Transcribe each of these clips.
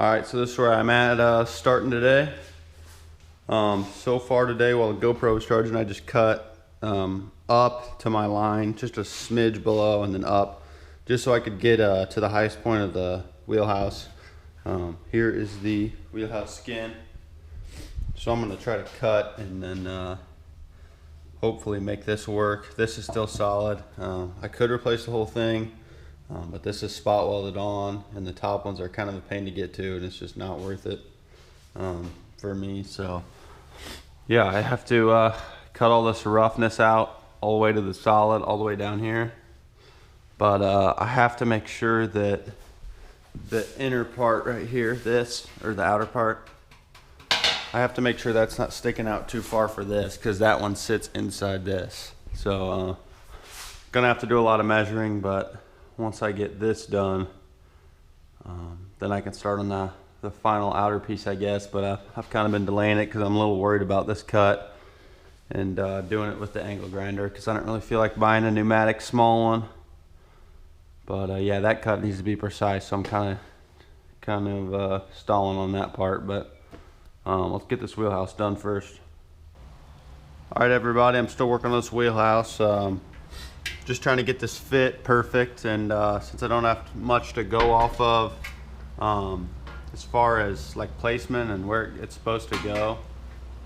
Alright, so this is where I'm at starting today. So far today, while the GoPro was charging, I just cut up to my line, just a smidge below and then up, just so I could get to the highest point of the wheelhouse. Here is the wheelhouse skin. So I'm going to try to cut and then hopefully make this work. This is still solid. I could replace the whole thing. But this is spot welded on, and the top ones are kind of a pain to get to, and it's just not worth it for me. So yeah, I have to cut all this roughness out all the way to the solid, all the way down here. But I have to make sure that the inner part right here, this, or the outer part, I have to make sure that's not sticking out too far for this, because that one sits inside this. So gonna have to do a lot of measuring, but once I get this done, then I can start on the final outer piece, I guess. But I've kind of been delaying it because I'm a little worried about this cut and doing it with the angle grinder, because I don't really feel like buying a pneumatic small one. But yeah, that cut needs to be precise, so I'm kind of stalling on that part. But let's get this wheelhouse done first. All right, everybody, I'm still working on this wheelhouse. Just trying to get this fit perfect, and since I don't have much to go off of as far as like placement and where it's supposed to go,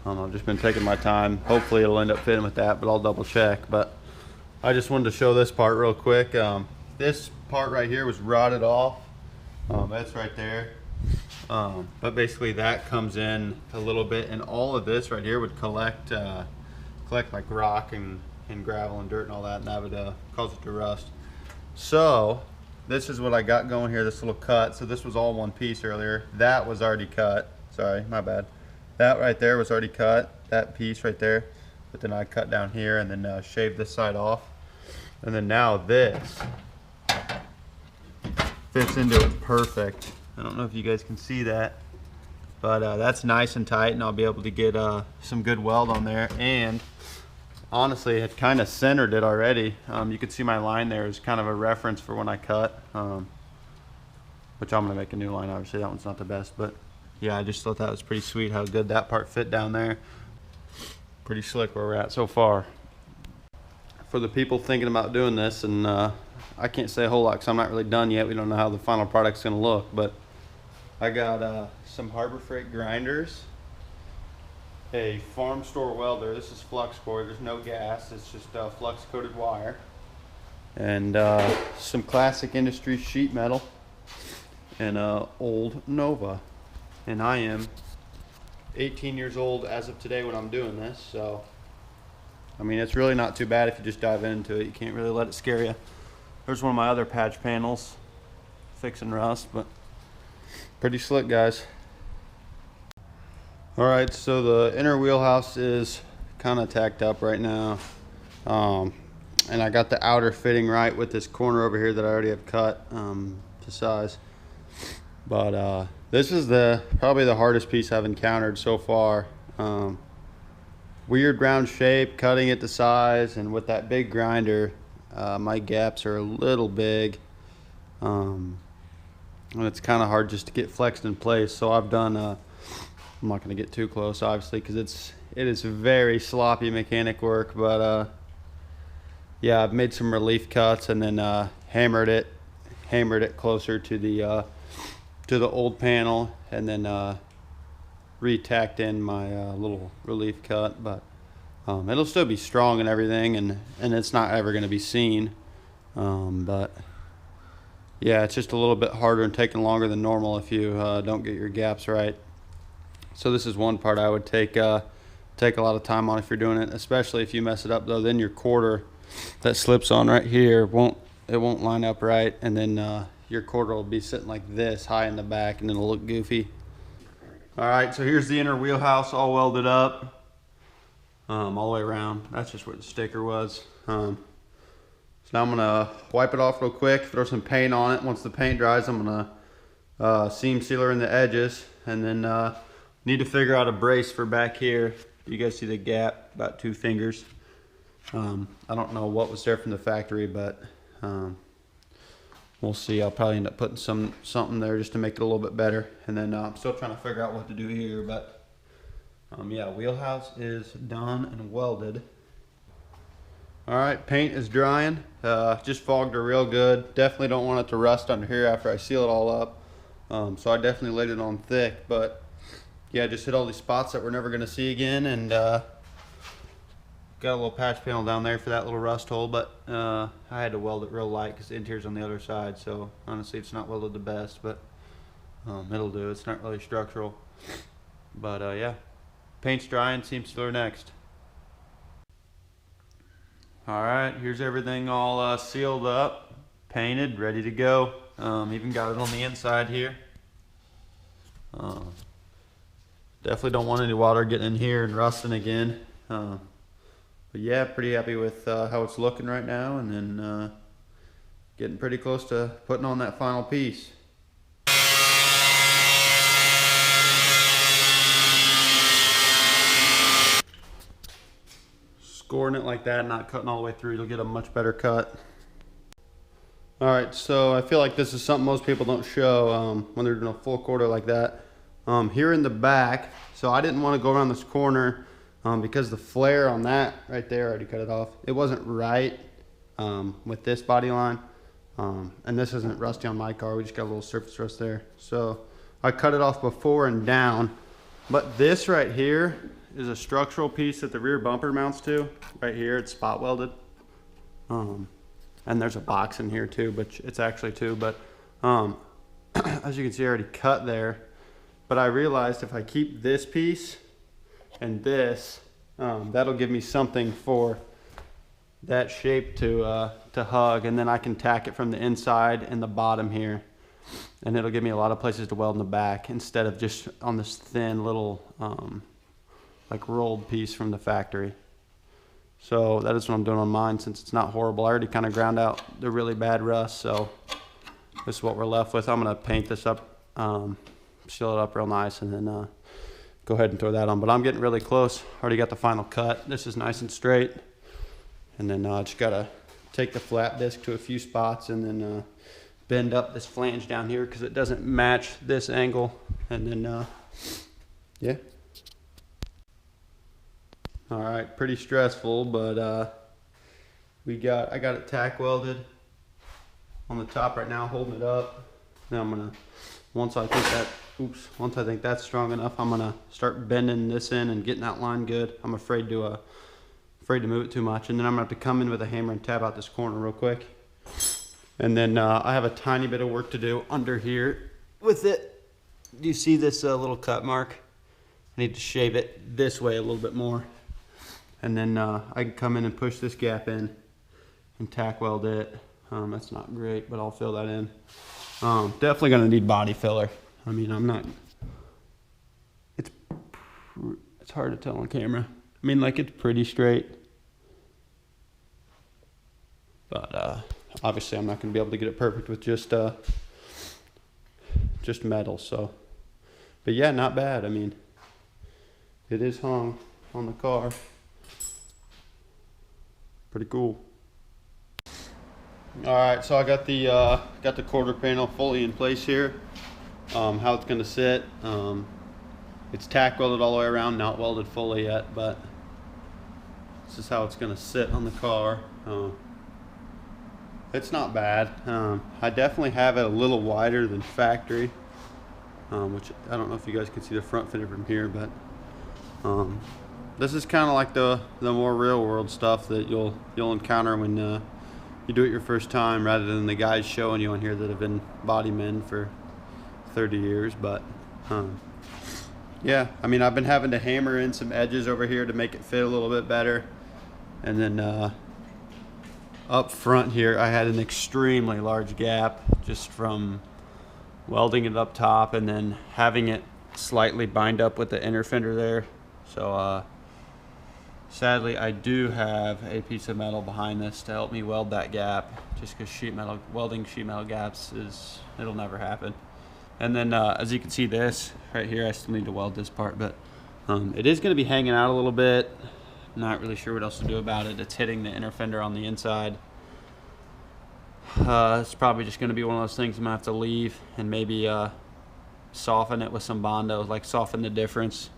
I've just been taking my time. Hopefully it'll end up fitting with that, but I'll double check. But I just wanted to show this part real quick. This part right here was rotted off. That's right there. But basically that comes in a little bit, and all of this right here would collect like rock and gravel and dirt and all that, and that would cause it to rust. So this is what I got going here, this little cut. So this was all one piece earlier. That was already cut. Sorry, my bad. That right there was already cut, that piece right there. But then I cut down here and then shaved this side off. And then now this fits into it perfect. I don't know if you guys can see that, but that's nice and tight, and I'll be able to get some good weld on there. And honestly, it kind of centered it already. You can see my line there is kind of a reference for when I cut, which I'm gonna make a new line. Obviously that one's not the best, but yeah, I just thought that was pretty sweet how good that part fit down there. Pretty slick where we're at so far. For the people thinking about doing this, and I can't say a whole lot because I'm not really done yet. We don't know how the final product's gonna look, but I got some Harbor Freight grinders, a farm store welder. This is flux core. There's no gas. It's just flux coated wire. And some classic industry sheet metal and old Nova. And I am 18 years old as of today when I'm doing this. So, I mean, it's really not too bad if you just dive into it. You can't really let it scare you. There's one of my other patch panels fixing rust, but pretty slick, guys. Alright, so the inner wheelhouse is kind of tacked up right now, and I got the outer fitting right with this corner over here that I already have cut to size. But this is probably the hardest piece I've encountered so far. Weird round shape, cutting it to size, and with that big grinder, my gaps are a little big, and it's kind of hard just to get flexed in place. So I've done I'm not going to get too close, obviously, because it is very sloppy mechanic work. But yeah, I've made some relief cuts and then hammered it closer to the old panel, and then re-tacked in my little relief cut. But it'll still be strong and everything, and it's not ever going to be seen. But yeah, it's just a little bit harder and taking longer than normal if you don't get your gaps right. So this is one part I would take a lot of time on if you're doing it, especially if you mess it up though. Then your quarter that slips on right here won't line up right, and then your quarter will be sitting like this high in the back, and it'll look goofy. All right, so here's the inner wheelhouse all welded up, all the way around. That's just where the sticker was. So now I'm gonna wipe it off real quick, throw some paint on it. Once the paint dries, I'm gonna seam sealer in the edges, and then need to figure out a brace for back here. You guys see the gap, about 2 fingers. I don't know what was there from the factory, but we'll see. I'll probably end up putting something there just to make it a little bit better. And then I'm still trying to figure out what to do here, but yeah, wheelhouse is done and welded. All right, paint is drying. Just fogged her real good. Definitely don't want it to rust under here after I seal it all up. So I definitely laid it on thick, but yeah, just hit all these spots that we're never gonna see again, and got a little patch panel down there for that little rust hole, but I had to weld it real light because the interior's on the other side, so honestly it's not welded the best, but it'll do. It's not really structural, but yeah, paint's drying, seam sealer next. All right, here's everything all sealed up, painted, ready to go. Even got it on the inside here. Definitely don't want any water getting in here and rusting again. But yeah, pretty happy with how it's looking right now, and then getting pretty close to putting on that final piece. Scoring it like that, not cutting all the way through, you'll get a much better cut. All right, so I feel like this is something most people don't show when they're doing a full quarter like that. Here in the back, so I didn't want to go around this corner because the flare on that right there, I already cut it off. It wasn't right with this body line. And this isn't rusty on my car, we just got a little surface rust there. So I cut it off before and down. But this right here is a structural piece that the rear bumper mounts to. Right here, it's spot welded. And there's a box in here too, but it's actually two. But as you can see, I already cut there. But I realized if I keep this piece and this, that'll give me something for that shape to hug, and then I can tack it from the inside and the bottom here, and it'll give me a lot of places to weld in the back instead of just on this thin little like rolled piece from the factory. So that is what I'm doing on mine, since it's not horrible. I already kind of ground out the really bad rust, so this is what we're left with. I'm gonna paint this up, seal it up real nice, and then go ahead and throw that on. But I'm getting really close. Already got the final cut. This is nice and straight. And then just gotta take the flat disc to a few spots, and then bend up this flange down here because it doesn't match this angle. And then yeah. All right, pretty stressful, but I got it tack welded on the top right now, holding it up. Now I'm gonna, once I think that's strong enough, I'm gonna start bending this in and getting that line good. I'm afraid to move it too much, and then I'm gonna have to come in with a hammer and tab out this corner real quick. And then I have a tiny bit of work to do under here with it. Do you see this little cut mark? I need to shave it this way a little bit more. And then I can come in and push this gap in and tack weld it. That's not great, but I'll fill that in. Definitely gonna need body filler. I mean, it's hard to tell on camera. I mean, like, it's pretty straight. But obviously I'm not gonna be able to get it perfect with just metal, so. But yeah, not bad. I mean, it is hung on the car. Pretty cool. All right, so I got the quarter panel fully in place here. How it's gonna sit. It's tack welded all the way around, not welded fully yet, but this is how it's gonna sit on the car. It's not bad. I definitely have it a little wider than factory, which I don't know if you guys can see the front fender from here, but this is kind of like the more real world stuff that you'll encounter when you do it your first time, rather than the guys showing you on here that have been body men for 30 years. But yeah, I mean, I've been having to hammer in some edges over here to make it fit a little bit better. And then up front here, I had an extremely large gap just from welding it up top and then having it slightly bind up with the inner fender there. So sadly, I do have a piece of metal behind this to help me weld that gap, just because welding sheet metal gaps it'll never happen. And then as you can see, this right here, I still need to weld this part, but it is going to be hanging out a little bit. Not really sure what else to do about it. It's hitting the inner fender on the inside. It's probably just going to be one of those things I'm going to have to leave and maybe soften it with some Bondo, like soften the difference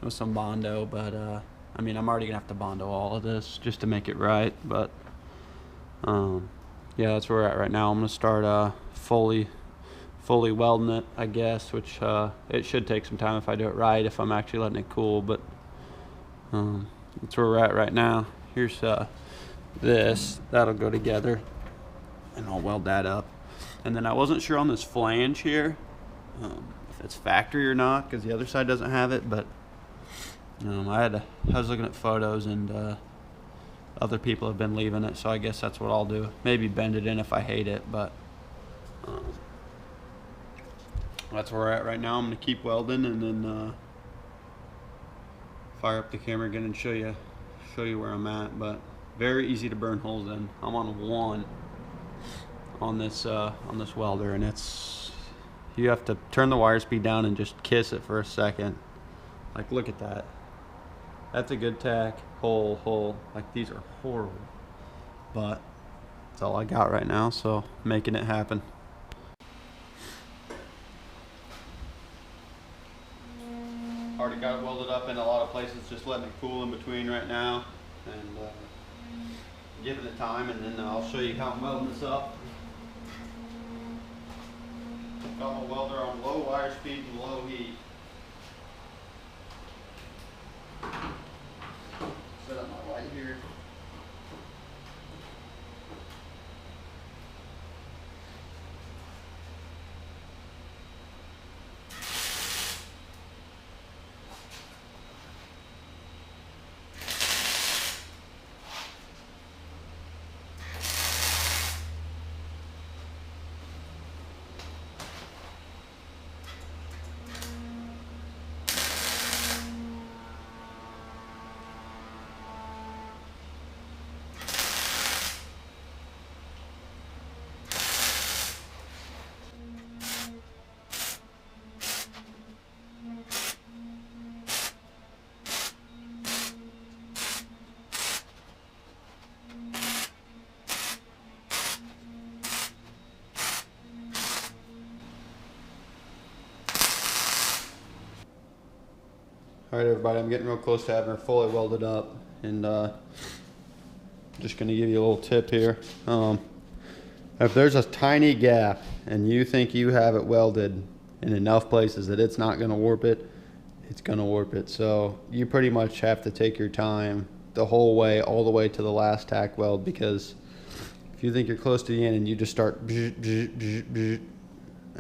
with some Bondo. But I mean, I'm already going to have to Bondo all of this just to make it right. But yeah, that's where we're at right now. I'm going to start fully welding it, I guess, which it should take some time if I do it right, if I'm actually letting it cool. But that's where we're at right now. Here's this. That'll go together, and I'll weld that up. And then I wasn't sure on this flange here if it's factory or not, because the other side doesn't have it. But I was looking at photos, and other people have been leaving it, so I guess that's what I'll do. Maybe bend it in if I hate it, but that's where we're at right now. I'm gonna keep welding and then fire up the camera again and show you where I'm at. But very easy to burn holes in. I'm on 1 on this welder, and you have to turn the wire speed down and just kiss it for a second. Like, look at that. That's a good tack. Hole. Like, these are horrible, but that's all I got right now, so making it happen. Already got it welded up in a lot of places, just letting it cool in between right now, and giving it time, and then I'll show you how I'm welding this up. Got my welder on low wire speed and low heat. Set up my light here. All right, everybody, I'm getting real close to having her fully welded up, and just gonna give you a little tip here. If there's a tiny gap and you think you have it welded in enough places that it's not gonna warp it, it's gonna warp it. So you pretty much have to take your time the whole way, all the way to the last tack weld, because if you think you're close to the end and you just start, I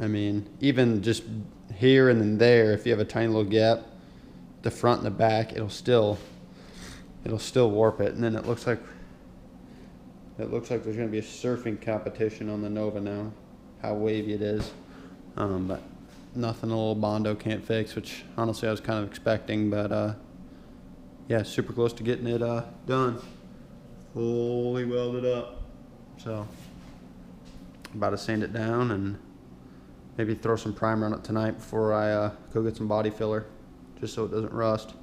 mean, even just here and then there, if you have a tiny little gap, the front and the back, it'll still warp it. And then it looks like there's going to be a surfing competition on the Nova now, how wavy it is. But nothing a little Bondo can't fix, which honestly I was kind of expecting. But yeah, super close to getting it done, fully welded up. So about to sand it down and maybe throw some primer on it tonight before I go get some body filler, just so it doesn't rust.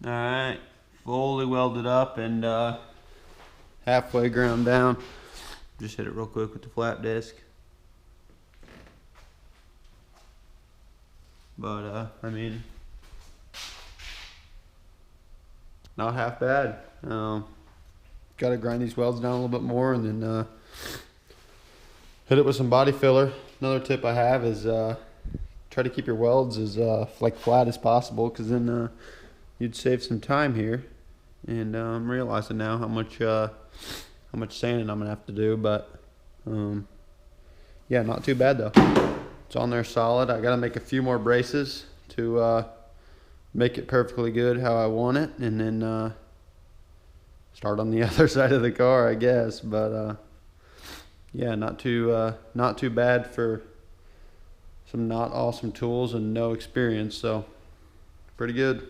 All right, fully welded up and halfway ground down. Just hit it real quick with the flat disc. But I mean, not half bad. Got to grind these welds down a little bit more and then hit it with some body filler. Another tip I have is try to keep your welds as like flat as possible, because then you'd save some time here. And I'm realizing now how much sanding I'm gonna have to do, but yeah, not too bad though. It's on there solid. I gotta make a few more braces to make it perfectly good how I want it, and then start on the other side of the car, I guess. But yeah, not too bad for some not awesome tools and no experience, so pretty good.